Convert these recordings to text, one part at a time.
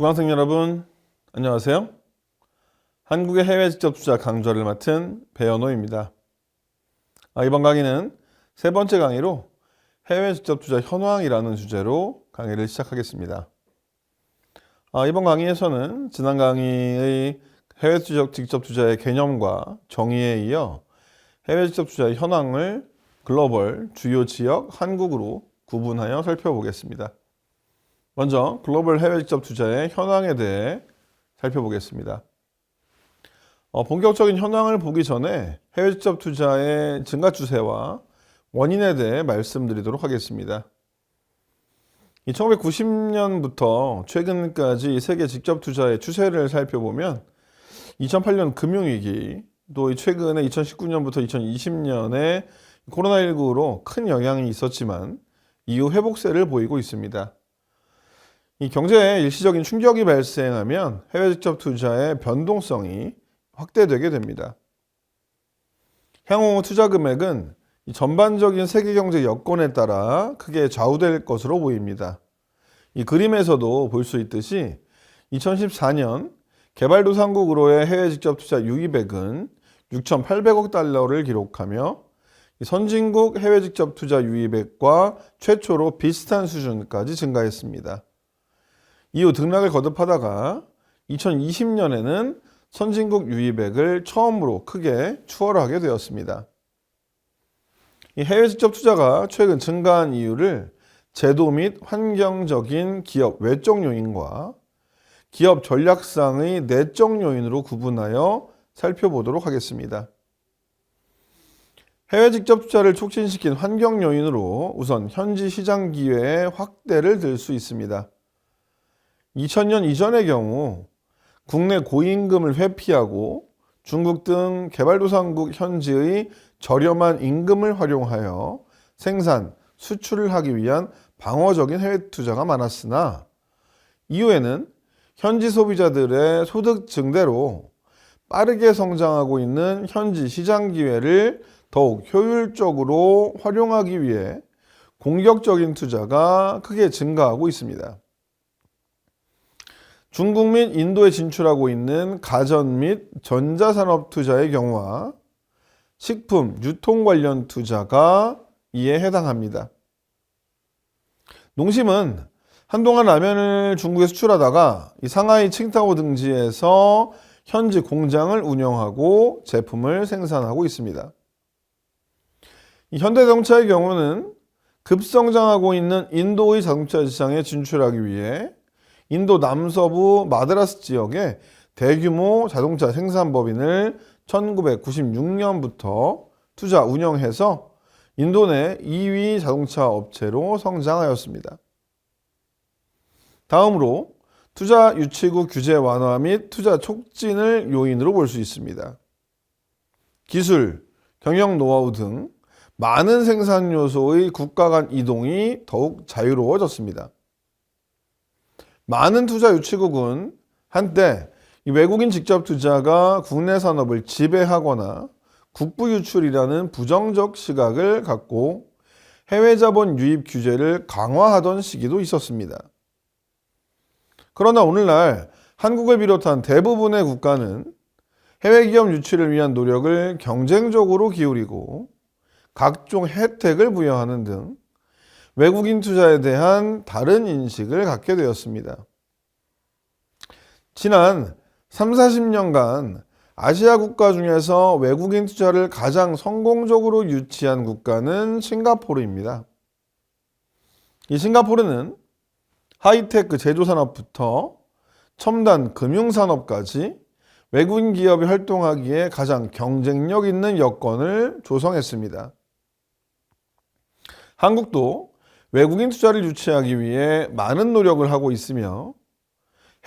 수강생 여러분, 안녕하세요. 한국의 해외 직접 투자 강좌를 맡은 배현호입니다. 이번 강의는 세 번째 강의로 해외 직접 투자 현황이라는 주제로 강의를 시작하겠습니다. 이번 강의에서는 지난 강의의 해외 직접 투자의 개념과 정의에 이어 해외 직접 투자의 현황을 글로벌, 주요 지역, 한국으로 구분하여 살펴보겠습니다. 먼저 글로벌 해외 직접 투자의 현황에 대해 살펴보겠습니다. 본격적인 현황을 보기 전에 해외 직접 투자의 증가 추세와 원인에 대해 말씀드리도록 하겠습니다. 1990년부터 최근까지 세계 직접 투자의 추세를 살펴보면 2008년 금융위기, 또 최근에 2019년부터 2020년에 코로나19로 큰 영향이 있었지만 이후 회복세를 보이고 있습니다. 이 경제에 일시적인 충격이 발생하면 해외 직접 투자의 변동성이 확대되게 됩니다. 향후 투자 금액은 전반적인 세계 경제 여건에 따라 크게 좌우될 것으로 보입니다. 이 그림에서도 볼 수 있듯이 2014년 개발도상국으로의 해외 직접 투자 유입액은 6,800억 달러를 기록하며 선진국 해외 직접 투자 유입액과 최초로 비슷한 수준까지 증가했습니다. 이후 등락을 거듭하다가 2020년에는 선진국 유입액을 처음으로 크게 추월하게 되었습니다. 이 해외 직접 투자가 최근 증가한 이유를 제도 및 환경적인 기업 외적 요인과 기업 전략상의 내적 요인으로 구분하여 살펴보도록 하겠습니다. 해외 직접 투자를 촉진시킨 환경 요인으로 우선 현지 시장 기회의 확대를 들 수 있습니다. 2000년 이전의 경우 국내 고임금을 회피하고 중국 등 개발도상국 현지의 저렴한 임금을 활용하여 생산, 수출을 하기 위한 방어적인 해외 투자가 많았으나 이후에는 현지 소비자들의 소득 증대로 빠르게 성장하고 있는 현지 시장 기회를 더욱 효율적으로 활용하기 위해 공격적인 투자가 크게 증가하고 있습니다. 중국 및 인도에 진출하고 있는 가전 및 전자산업 투자의 경우와 식품, 유통 관련 투자가 이에 해당합니다. 농심은 한동안 라면을 중국에 수출하다가 상하이 칭타오 등지에서 현지 공장을 운영하고 제품을 생산하고 있습니다. 현대자동차의 경우는 급성장하고 있는 인도의 자동차 시장에 진출하기 위해 인도 남서부 마드라스 지역에 대규모 자동차 생산법인을 1996년부터 투자 운영해서 인도 내 2위 자동차 업체로 성장하였습니다. 다음으로 투자 유치국 규제 완화 및 투자 촉진을 요인으로 볼 수 있습니다. 기술, 경영 노하우 등 많은 생산 요소의 국가 간 이동이 더욱 자유로워졌습니다. 많은 투자 유치국은 한때 외국인 직접 투자가 국내 산업을 지배하거나 국부 유출이라는 부정적 시각을 갖고 해외 자본 유입 규제를 강화하던 시기도 있었습니다. 그러나 오늘날 한국을 비롯한 대부분의 국가는 해외 기업 유치를 위한 노력을 경쟁적으로 기울이고 각종 혜택을 부여하는 등 외국인 투자에 대한 다른 인식을 갖게 되었습니다. 지난 30-40년간 아시아 국가 중에서 외국인 투자를 가장 성공적으로 유치한 국가는 싱가포르입니다. 이 싱가포르는 하이테크 제조산업부터 첨단 금융산업까지 외국인 기업이 활동하기에 가장 경쟁력 있는 여건을 조성했습니다. 한국도 외국인 투자를 유치하기 위해 많은 노력을 하고 있으며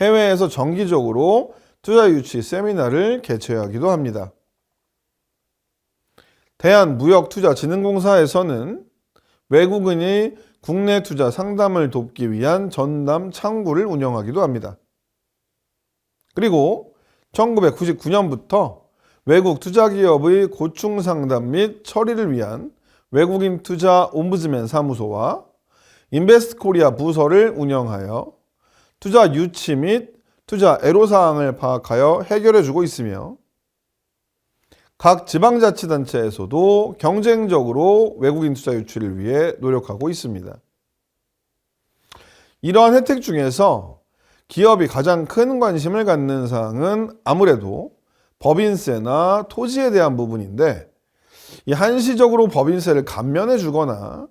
해외에서 정기적으로 투자 유치 세미나를 개최하기도 합니다. 대한무역투자진흥공사에서는 외국인이 국내 투자 상담을 돕기 위한 전담 창구를 운영하기도 합니다. 그리고 1999년부터 외국 투자기업의 고충 상담 및 처리를 위한 외국인 투자 옴부즈맨 사무소와 인베스트 코리아 부서를 운영하여 투자 유치 및 투자 애로사항을 파악하여 해결해주고 있으며 각 지방자치단체에서도 경쟁적으로 외국인 투자 유치를 위해 노력하고 있습니다. 이러한 혜택 중에서 기업이 가장 큰 관심을 갖는 사항은 아무래도 법인세나 토지에 대한 부분인데, 이 한시적으로 법인세를 감면해 주거나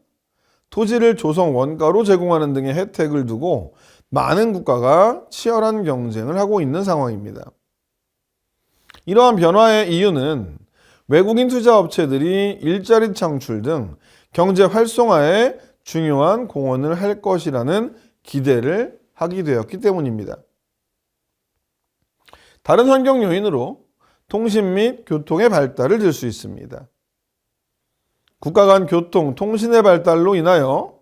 토지를 조성 원가로 제공하는 등의 혜택을 두고 많은 국가가 치열한 경쟁을 하고 있는 상황입니다. 이러한 변화의 이유는 외국인 투자 업체들이 일자리 창출 등 경제 활성화에 중요한 공헌을 할 것이라는 기대를 하게 되었기 때문입니다. 다른 환경 요인으로 통신 및 교통의 발달을 들 수 있습니다. 국가 간 교통, 통신의 발달로 인하여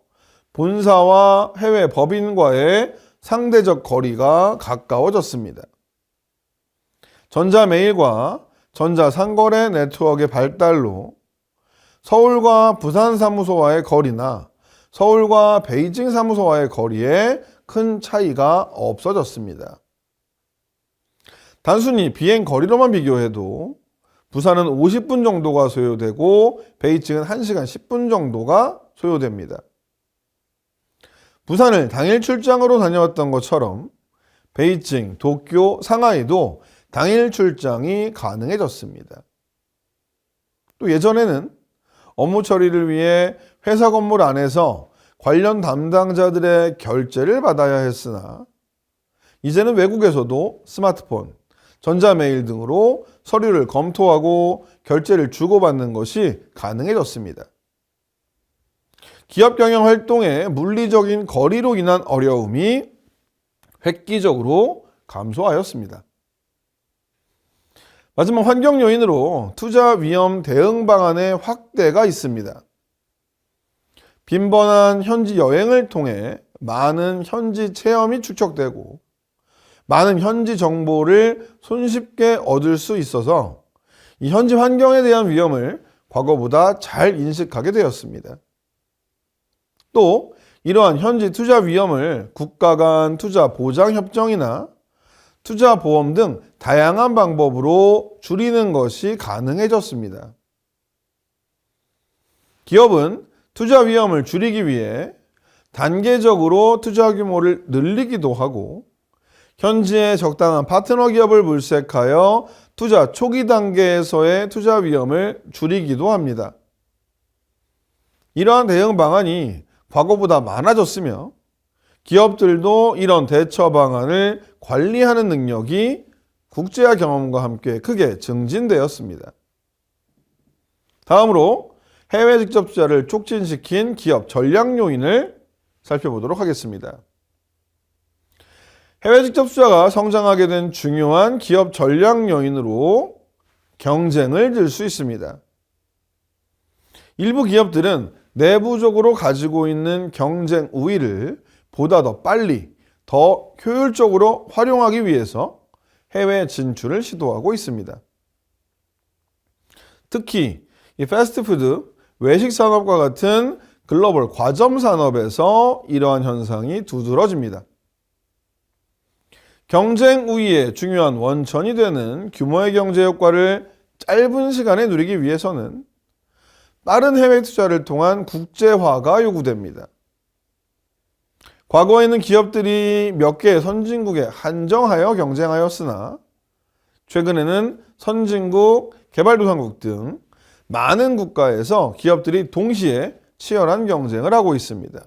본사와 해외 법인과의 상대적 거리가 가까워졌습니다. 전자메일과 전자상거래 네트워크의 발달로 서울과 부산 사무소와의 거리나 서울과 베이징 사무소와의 거리에 큰 차이가 없어졌습니다. 단순히 비행 거리로만 비교해도 부산은 50분 정도가 소요되고 베이징은 1시간 10분 정도가 소요됩니다. 부산을 당일 출장으로 다녀왔던 것처럼 베이징, 도쿄, 상하이도 당일 출장이 가능해졌습니다. 또 예전에는 업무 처리를 위해 회사 건물 안에서 관련 담당자들의 결제를 받아야 했으나 이제는 외국에서도 스마트폰, 전자메일 등으로 서류를 검토하고 결제를 주고받는 것이 가능해졌습니다. 기업 경영 활동의 물리적인 거리로 인한 어려움이 획기적으로 감소하였습니다. 마지막 환경 요인으로 투자 위험 대응 방안의 확대가 있습니다. 빈번한 현지 여행을 통해 많은 현지 체험이 축적되고 많은 현지 정보를 손쉽게 얻을 수 있어서 이 현지 환경에 대한 위험을 과거보다 잘 인식하게 되었습니다. 또 이러한 현지 투자 위험을 국가 간 투자 보장 협정이나 투자 보험 등 다양한 방법으로 줄이는 것이 가능해졌습니다. 기업은 투자 위험을 줄이기 위해 단계적으로 투자 규모를 늘리기도 하고 현지에 적당한 파트너 기업을 물색하여 투자 초기 단계에서의 투자 위험을 줄이기도 합니다. 이러한 대응 방안이 과거보다 많아졌으며 기업들도 이런 대처 방안을 관리하는 능력이 국제화 경험과 함께 크게 증진되었습니다. 다음으로 해외 직접 투자를 촉진시킨 기업 전략 요인을 살펴보도록 하겠습니다. 해외 직접 투자가 성장하게 된 중요한 기업 전략 요인으로 경쟁을 들 수 있습니다. 일부 기업들은 내부적으로 가지고 있는 경쟁 우위를 보다 더 빨리, 더 효율적으로 활용하기 위해서 해외 진출을 시도하고 있습니다. 특히 이 패스트푸드, 외식 산업과 같은 글로벌 과점 산업에서 이러한 현상이 두드러집니다. 경쟁 우위의 중요한 원천이 되는 규모의 경제 효과를 짧은 시간에 누리기 위해서는 빠른 해외 투자를 통한 국제화가 요구됩니다. 과거에는 기업들이 몇 개의 선진국에 한정하여 경쟁하였으나 최근에는 선진국, 개발도상국 등 많은 국가에서 기업들이 동시에 치열한 경쟁을 하고 있습니다.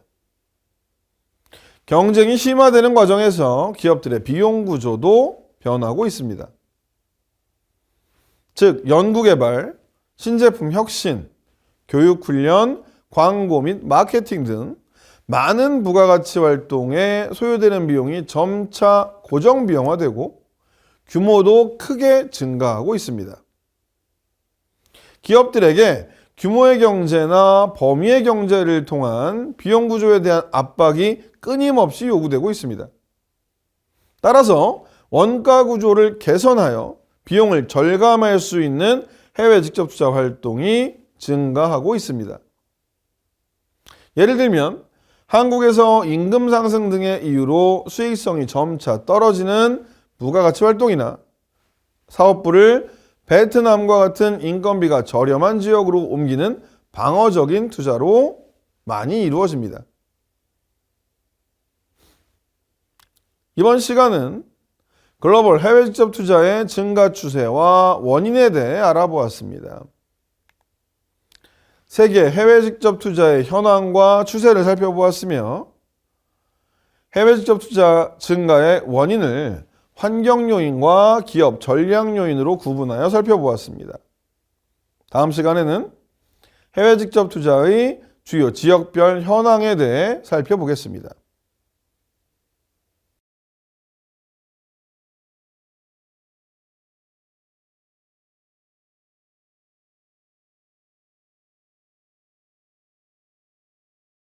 경쟁이 심화되는 과정에서 기업들의 비용 구조도 변하고 있습니다. 즉, 연구개발, 신제품 혁신, 교육훈련, 광고 및 마케팅 등 많은 부가가치 활동에 소요되는 비용이 점차 고정비용화되고 규모도 크게 증가하고 있습니다. 기업들에게 규모의 경제나 범위의 경제를 통한 비용 구조에 대한 압박이 끊임없이 요구되고 있습니다. 따라서 원가 구조를 개선하여 비용을 절감할 수 있는 해외 직접 투자 활동이 증가하고 있습니다. 예를 들면 한국에서 임금 상승 등의 이유로 수익성이 점차 떨어지는 부가가치 활동이나 사업부를 베트남과 같은 인건비가 저렴한 지역으로 옮기는 방어적인 투자로 많이 이루어집니다. 이번 시간은 글로벌 해외 직접 투자의 증가 추세와 원인에 대해 알아보았습니다. 세계 해외 직접 투자의 현황과 추세를 살펴보았으며 해외 직접 투자 증가의 원인을 환경 요인과 기업 전략 요인으로 구분하여 살펴보았습니다. 다음 시간에는 해외 직접 투자의 주요 지역별 현황에 대해 살펴보겠습니다.